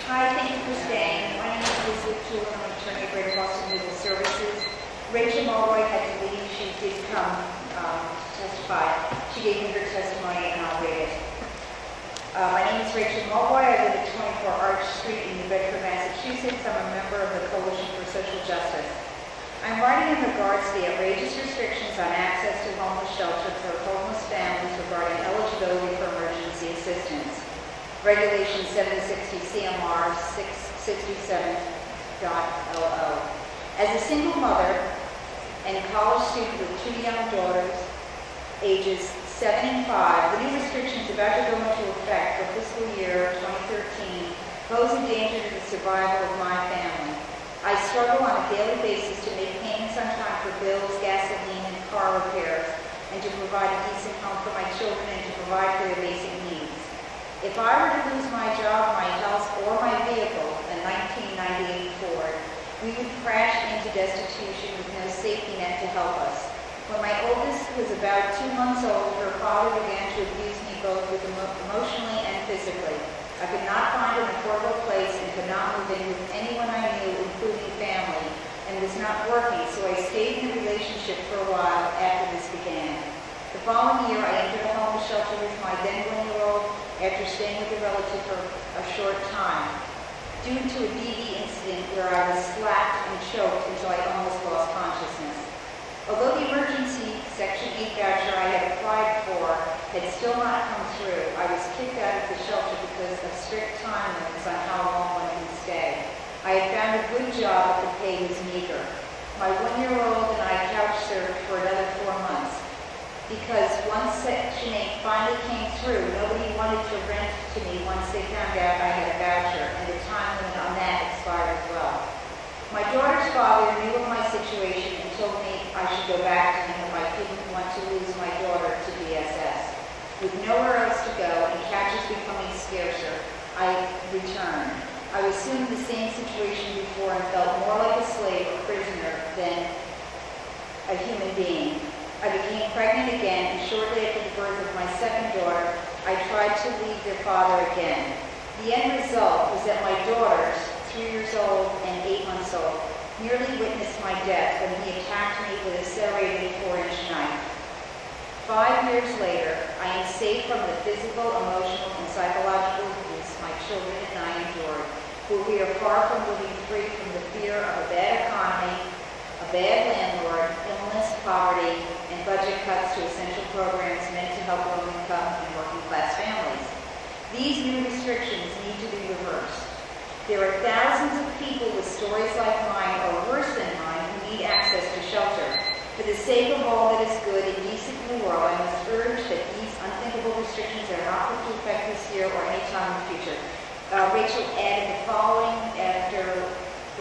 Hi, thank you for staying. My name is Elizabeth Toole, I'm an attorney at Greater Boston Legal Services. Rachel Mulvoy had to leave. She did come testify. She gave me her testimony and I'll read it. My name is Rachel Mulvoy. I live at 24 Arch Street in New Bedford, Massachusetts. I'm a member of the Coalition for Social Justice. I'm writing in regards to the outrageous restrictions on access to homeless shelters for homeless families regarding eligibility for emergency assistance. Regulation 760 CMR 667.00. As a single mother and college student with two young daughters, ages 7 and 5, the new restrictions about to go into effect for fiscal year 2013 pose a danger to the survival of my family. I struggle on a daily basis to make payments on time for bills, gasoline, and car repairs, and to provide a decent home for my children and to provide for their basic needs. If I were to lose my job, my house, or my vehicle, a 1998 Ford, we would crash into destitution with no safety net to help us. When my oldest was about 2 months old, her father began to abuse me both emotionally and physically. I could not find an affordable place and could not move in with anyone I knew, including family, and was not working, so I stayed in the relationship for a while after this began. The following year, I entered a homeless shelter with my then 1-year-old after staying with a relative for a short time, due to a DV incident where I was slapped and choked until I almost lost consciousness. Although the emergency Section 8 voucher I had applied for had still not come through, I was kicked out of the shelter because of strict time limits on how long one can stay. I had found a good job, but the pay was meager. My 1-year-old and I couch surfed for another 4 months. Because once Section 8 finally came through, nobody wanted to rent to me once they found out I had a voucher, and the time limit on that expired as well. My daughter's father knew of my situation and told me I should go back to him if I didn't want to lose my daughter to DSS. With nowhere else to go and couches becoming scarcer, I returned. I was soon in the same situation before and felt more like a slave or prisoner than a human being. I became pregnant again, and shortly after the birth of my second daughter, I tried to leave their father again. The end result was that my daughters, 3 years old and 8 months old, nearly witnessed my death when he attacked me with a serrated 4-inch knife. 5 years later, I am safe from the physical, emotional, and psychological abuse my children and I endured, but we are far from living free from the fear of a bad economy, a bad landlord, illness, poverty, and budget cuts to essential programs meant to help low-income and working-class families. These new restrictions need to be reversed. There are thousands of people with stories like mine, or worse than mine, who need access to shelter. For the sake of all that is good and decent in the world, I must urge that these unthinkable restrictions are not put to effect this year or any time in the future. Rachel added the following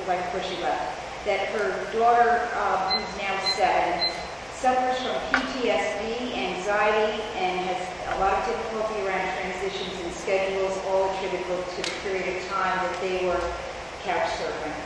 right before she left, that her daughter, who's now 7, suffers from PTSD, anxiety, and has a lot of difficulty around transitions and schedules, all attributable to the period of time that they were couch surfing.